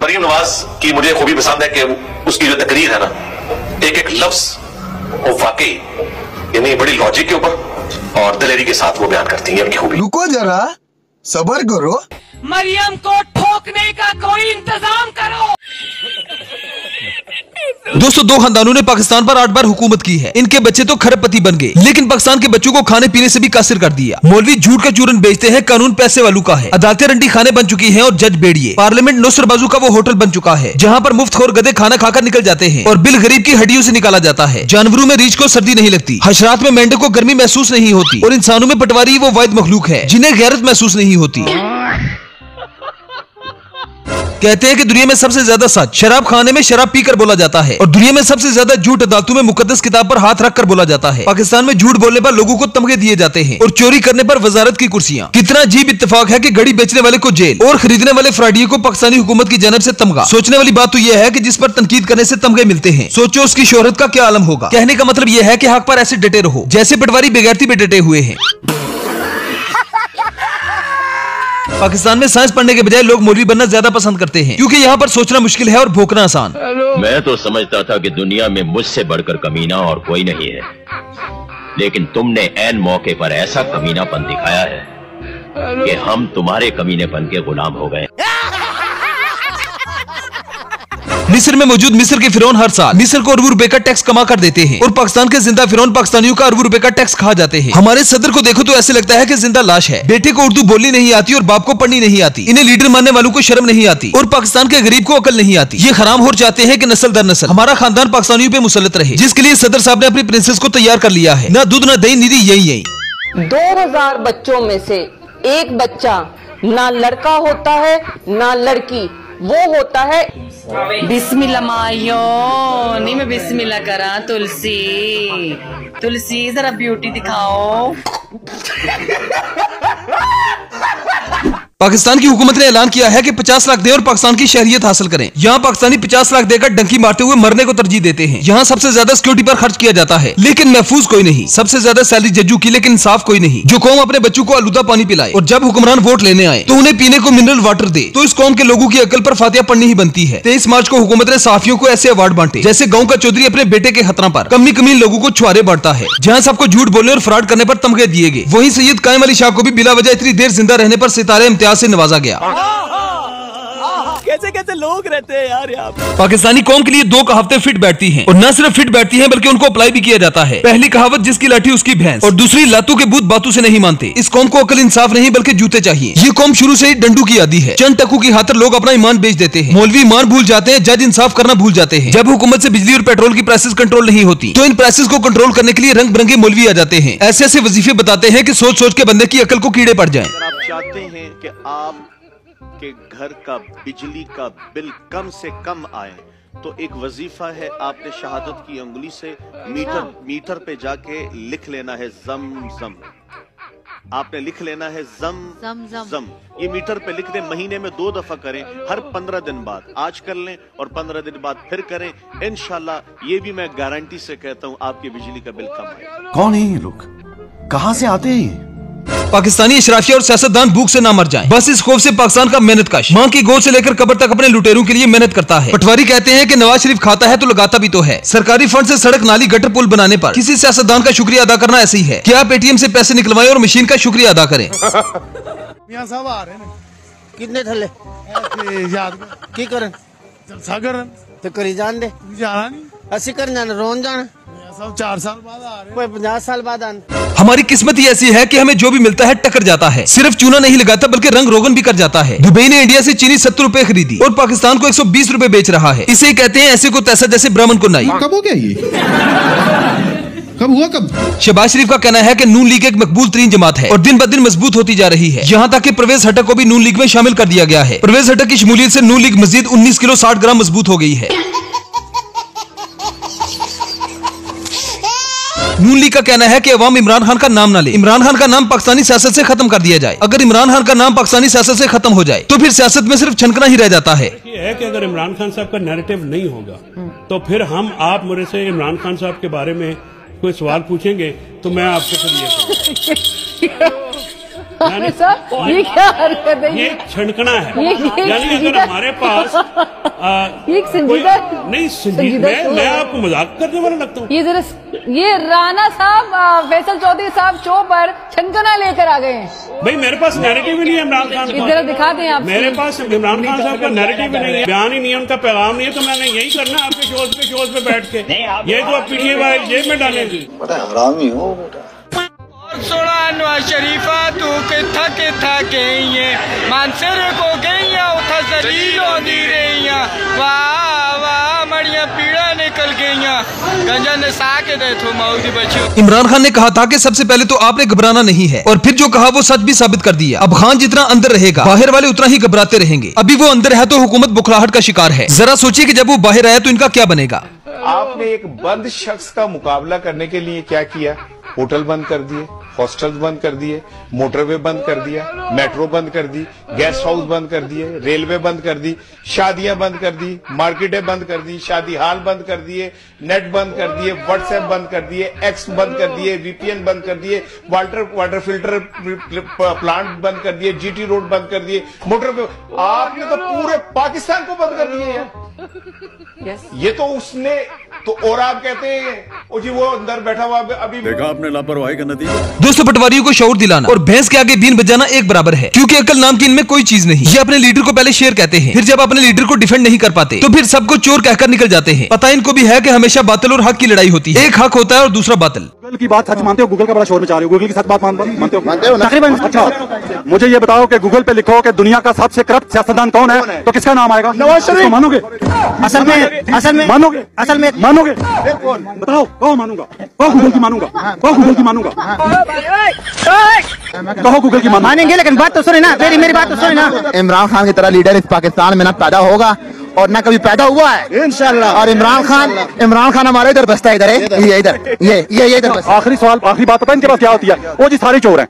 मरीम नवाज की मुझे खूबी पसंद है कि उसकी जो तकरीर है ना, एक एक लफ्ज वो वाकई यानी बड़ी लॉजिक के ऊपर और दिलेरी के साथ वो बयान करती है उनकी खूबी। रुको जरा, सब्र करो। मरियम को ठोकने का कोई इंतजाम करो। दोस्तों, दो खानदानों ने पाकिस्तान पर 8 बार हुकूमत की है। इनके बच्चे तो खरबपति बन गए, लेकिन पाकिस्तान के बच्चों को खाने पीने से भी कासिर कर दिया। मौलवी झूठ का चूरन बेचते हैं, कानून पैसे वालों का है। अदालतें रंडी खाने बन चुकी हैं और जज बेड़िए। पार्लियामेंट नौसर बाजू का वो होटल बन चुका है जहां पर मुफ्तखोर गधे खाना खाकर निकल जाते हैं और बिल गरीब की हड्डियों से निकाला जाता है। जानवरों में रीछ को सर्दी नहीं लगती, हशरात में मेंढक को गर्मी महसूस नहीं होती और इंसानों में पटवारी वो वाहिद मखलूक है जिन्हें गैरत महसूस नहीं होती। कहते हैं कि दुनिया में सबसे ज्यादा सच शराब खाने में शराब पीकर बोला जाता है और दुनिया में सबसे ज्यादा झूठ अदालतों में मुकद्दस किताब पर हाथ रखकर बोला जाता है। पाकिस्तान में झूठ बोलने पर लोगों को तमगे दिए जाते हैं और चोरी करने पर वजारत की कुर्सियां। कितना अजीब इत्तेफाक है कि घड़ी बेचने वाले को जेल और खरीदने वाले फ्राडियों को पाकिस्तानी हुकूमत की जानब से तमगा। सोचने वाली बात तो यह है कि जिस पर तनकीद करने से तमगे मिलते हैं, सोचो उसकी शोहरत का क्या आलम होगा। कहने का मतलब यह है कि हक पर ऐसे डटे रहो जैसे पटवारी बेगैरती पे डटे हुए हैं। पाकिस्तान में साइंस पढ़ने के बजाय लोग मौलवी बनना ज्यादा पसंद करते हैं क्योंकि यहाँ पर सोचना मुश्किल है और भोंकना आसान। मैं तो समझता था कि दुनिया में मुझसे बढ़कर कमीना और कोई नहीं है, लेकिन तुमने ऐन मौके पर ऐसा कमीनापन दिखाया है कि हम तुम्हारे कमीनेपन के गुलाम हो गए। मिस्र में मौजूद मिस्र के फिरौन हर साल मिस्र को अरबों रुपए का टैक्स कमा कर देते हैं और पाकिस्तान के जिंदा फिरौन पाकिस्तानियों का अरबों रुपए का टैक्स खा जाते हैं। हमारे सदर को देखो तो ऐसे लगता है कि जिंदा लाश है। बेटे को उर्दू बोलनी नहीं आती और बाप को पढ़नी नहीं आती। इन्हें लीडर मानने वालों को शर्म नहीं आती और पाकिस्तान के गरीब को अकल नहीं आती। ये हराम हो चाहते हैं कि नस्ल दर नस्ल हमारा खानदान पाकिस्तानियों पे मुसल्लत रहे, जिसके लिए सदर साहब ने अपनी प्रिंसेस को तैयार कर लिया है। ना दूध ना दही, निधि यही यही। 2000 बच्चों में से एक बच्चा ना लड़का होता है ना लड़की, वो होता है बिस्मिल्लाह मायो। नहीं मैं बिस्मिल्लाह करा। तुलसी जरा ब्यूटी दिखाओ। पाकिस्तान की हुकूमत ने ऐलान किया है कि 50 लाख दें और पाकिस्तान की शहरियत हासिल करें। यहाँ पाकिस्तानी 50 लाख देकर डंकी मारते हुए मरने को तरजीह देते हैं। यहाँ सबसे ज्यादा सिक्योरिटी पर खर्च किया जाता है लेकिन महफूज कोई नहीं। सबसे ज्यादा सैलरी जज्जू की लेकिन इंसाफ कोई नहीं। जो कौम अपने बच्चों को आलूदा पानी पिलाए और जब हुक्मरान वोट लेने आए तो उन्हें पीने को मिनरल वाटर दे, तो इस कौम के लोगों की अकल पर फातिहा पढ़नी ही बनती है। 23 मार्च को हुकूमत ने सहाफियों को ऐसे अवार्ड बांटे जैसे गाँव का चौधरी अपने बेटे के खतरा पर कमी कमी लोगों को छुआरे बांटता है। जहाँ सबको झूठ बोलने और फ्रॉड करने पर तमगे दिए गए, वही सैयद कायम अली शाह को भी बिला वजह इतनी देर जिंदा रहने पर सितारे इम्तियाज से नवाजा गया। कैसे कैसे लोग रहते हैं यार यहाँ पे। पाकिस्तानी कौम के लिए 2 कहावतें फिट बैठती हैं और न सिर्फ फिट बैठती हैं बल्कि उनको अप्लाई भी किया जाता है। पहली कहावत जिसकी लाठी उसकी भैंस और दूसरी लातों के भूत बातों से नहीं मानते। इस कौम को अकल इंसाफ नहीं बल्कि जूते चाहिए। ये कौम शुरू से ही डंडू की आदी है। चंद टक्कू की खातिर लोग अपना ईमान बेच देते हैं। मौलवी ईमान भूल जाते हैं, जज इंसाफ करना भूल जाते हैं। जब हुकूमत से बिजली और पेट्रोल की प्राइसेस कंट्रोल नहीं होती तो इन प्राइसेस को कंट्रोल करने के लिए रंग बिरंगे मौलवी आ जाते हैं। ऐसे ऐसे वजीफे बताते हैं कि सोच सोच के बंदे की अकल को कीड़े पड़ जाएं। आप चाहते हैं कि आप के घर का बिजली का बिल कम से कम आए तो एक वजीफा है, आपने शहादत की उंगली से मीटर पे जाके लिख लेना है जम जम। आपने लिख लेना है जम जम। ये मीटर पे लिख दें, महीने में 2 दफा करें, हर 15 दिन बाद। आज कर लें और 15 दिन बाद फिर करें। इंशाल्लाह ये भी मैं गारंटी से कहता हूँ आपकी बिजली का बिल कम आएगा। कौन है ये लोग, कहाँ से आते हैं? पाकिस्तानी अशराफिया और सियासतदान भूख से ना मर जाएं। बस इस खौफ से पाकिस्तान का मेहनत कश मां की गोद से लेकर कब्र तक अपने लुटेरों के लिए मेहनत करता है। पटवारी कहते हैं कि नवाज शरीफ खाता है तो लगाता भी तो है। सरकारी फंड से सड़क नाली गटर पुल बनाने पर किसी सियासतदान का शुक्रिया अदा करना ऐसे ही है कि आप एटीएम से पैसे निकलवाएं और मशीन का शुक्रिया अदा करें। मियां साहब आ रहे हैं कितने थले याद की करन जलसा करन तो करी जान दे जाना नहीं असि कर जाना रोन जाना। मियां साहब 4 साल बाद आ रहे हैं। कोई 50 साल बाद आना। हमारी किस्मत ही ऐसी है कि हमें जो भी मिलता है टकर जाता है। सिर्फ चूना नहीं लगाता बल्कि रंग रोगन भी कर जाता है। दुबई ने इंडिया से चीनी 70 रुपए खरीदी और पाकिस्तान को 120 रुपए बेच रहा है। इसे कहते हैं ऐसे को तैसा जैसे ब्राह्मण को नाई। कब हो गया ये? कब हुआ कब? शहबाज शरीफ का कहना है कि नून लीग एक मकबूल तरीन जमात है और दिन ब दिन मजबूत होती जा रही है। यहाँ तक कि परवेज हटक को भी नून लीग में शामिल कर दिया गया है। परवेज हटक की शमूलियत से नून लीग मजीद 19 किलो 60 ग्राम मजबूत हो गई है। नून लीग का कहना है कि अवाम इमरान खान का नाम ना ले। इमरान खान का नाम पाकिस्तानी सियासत से खत्म कर दिया जाए। अगर इमरान खान का नाम पाकिस्तानी सियासत से खत्म हो जाए तो फिर सियासत में सिर्फ छनकना ही रह जाता है। ये है कि अगर इमरान खान साहब का नैरेटिव नहीं होगा तो फिर आप मेरे से इमरान खान साहब के बारे में कोई सवाल पूछेंगे तो मैं आपसे फिर ये साहब ये क्या हरकत है? ये छनकना है। यानी अगर हमारे पास ये संजीदा नहीं संजीदा, मैं आपको मजाक करने वाला लगता हूँ। ये जरा ये राणा साहब फैसल चौधरी साहब शो पर छनकना लेकर आ गए हैं। भाई मेरे पास नैरेटिव ही नहीं है इमरान खान का। जरा दिखाते हैं आप। मेरे पास इमरान खान साहब का नैरेटिव ही नहीं है, बयान ही नहीं है, उनका पैगाम नहीं है, तो मैंने यही करना आपके शोज पे बैठ के। ये तो आप पीटीए वाले जेब में डालेंगे। हरामी हो बेटा। सोना नवाज शरीफा तू किथा गई है मानसर को गई उथा जलील होती रही वाह वाह मड़िया पीड़ा निकल गई गंजा नसा के दे तो मौदी बच्चों। इमरान खान ने कहा था कि सबसे पहले तो आपने घबराना नहीं है, और फिर जो कहा वो सच भी साबित कर दिया। अब खान जितना अंदर रहेगा बाहर वाले उतना ही घबराते रहेंगे। अभी वो अंदर है तो हुकूमत बुखलाहट का शिकार है। जरा सोचिए कि जब वो बाहर आया तो इनका क्या बनेगा। आपने एक बंद शख्स का मुकाबला करने के लिए क्या किया? होटल बंद कर दिए, हॉस्टल बंद कर दिए, मोटरवे बंद कर दिया, मेट्रो बंद कर दी, गेस्ट हाउस बंद कर दिए, रेलवे बंद कर दी, शादियां बंद कर दी, मार्केटें बंद कर दी, शादी हाल बंद कर दिए, नेट बंद कर दिए, व्हाट्सएप बंद कर दिए, एक्स बंद कर दिए, वीपीएन बंद कर दिए, वाटर फिल्टर प्लांट बंद कर दिए, जीटी रोड बंद कर दिए, मोटरवे। आपने तो पूरे पाकिस्तान को बंद कर दिए हैं। ये तो उसने तो, और आप कहते हैं ओ जी वो अंदर बैठा हुआ अभी देखा आपने लापरवाही का नतीजा। दोस्तों पटवारियों को शऊर दिलाना और भैंस के आगे बीन बजाना एक बराबर है, क्योंकि अकल नाम की इनमें कोई चीज नहीं। ये अपने लीडर को पहले शेर कहते हैं, फिर जब अपने लीडर को डिफेंड नहीं कर पाते तो फिर सबको चोर कहकर निकल जाते हैं। पता इनको भी है कि हमेशा बातिल और हक की लड़ाई होती है। एक हक होता है और दूसरा बातिल। गूगल की बात सच मानते हो? गूगल का बड़ा शोर मचा रहे हो, गूगल की सच बात मानते हो? तकरीबन। अच्छा मुझे ये बताओ कि गूगल पे लिखो कि दुनिया का सबसे करप्ट सियासतदान कौन है, तो किसका नाम आएगा? नवाज शरीफ। मानोगे? असल में मानोगे? मानोगे? बताओ कौन मानूंगा? कौन गूगल की मानूंगा? कौन गूगल की मानूंगा? कहो गूगल की मानेंगे, लेकिन बात तो सुने ना, मेरी बात तो सुने ना। इमरान खान की तरह लीडर इस पाकिस्तान में ना पैदा होगा और ना कभी पैदा हुआ है इंशाल्लाह। और इमरान खान हमारे इधर बसता है, इधर ये इधर। आखिरी सवाल, आखिरी बात पता है इनके पास क्या होती है? वो जी सारे चोर हैं।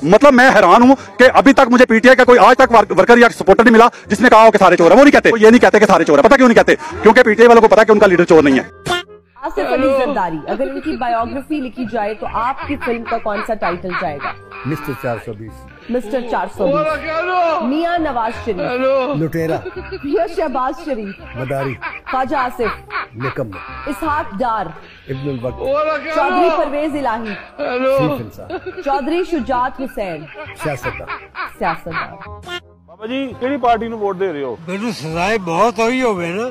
मतलब मैं हैरान हूँ कि अभी तक मुझे पीटीआई का कोई आज तक वर्कर या सपोर्टर नहीं मिला जिसने कहा हो कि सारे चोर है। वो नहीं कहते, ये नहीं कहते कि सारे चोर है। पता क्यों नहीं कहते? क्योंकि पीटीआई वालों को पता है कि उनका लीडर चोर नहीं है। आसिफ अली जरदारी, अगर इनकी बायोग्राफी लिखी जाए तो आपकी फिल्म का कौन सा टाइटल जाएगा? मिस्टर 420। मिस्टर 420। मियां नवाज शरीफ लुटेरा। मियां शहबाज शरीफ मदारी। ख्वाजा आसिफ निकम्मा। इसहाक डार इब्नुल वक्त। चौधरी परवेज इलाही सीफ इंसान। चौधरी शुजात हुसैन सियासतदान। बाबा जी केड़ी पार्टी ਨੂੰ ਵੋਟ ਦੇ ਰਹੇ ਹੋ? ਮੈਨੂੰ ਸਜ਼ਾਏ ਬਹੁਤ ਹੋਈ ਹੋਵੇ ਨਾ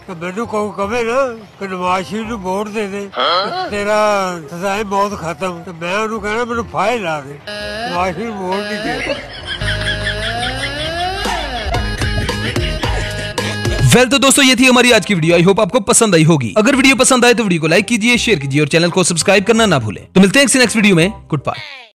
ਕਿ ਮੈਨੂੰ ਕੋਈ ਕਹੇ ਨਾ ਕਿ ਨਵਾਜ਼ ਸ਼ਰੀਫ ਨੂੰ ਵੋਟ ਦੇ ਦੇ ਤੇਰਾ ਸਜ਼ਾਏ ਬਹੁਤ ਖਤਮ, ਤੇ ਮੈਂ ਉਹਨੂੰ ਕਹਿਣਾ ਮੈਨੂੰ ਫਾਇਲ ਲਾ ਦੇ, ਨਵਾਜ਼ ਸ਼ਰੀਫ ਵੋਟ ਨਹੀਂ ਦੇ। वेल तो दोस्तों ये थी हमारी आज की वीडियो। आई होप आपको पसंद आई होगी। अगर वीडियो पसंद आए तो वीडियो को लाइक कीजिए, शेयर कीजिए और चैनल को सब्सक्राइब करना ना भूलें। तो मिलते हैं नेक्स्ट वीडियो में। Good bye.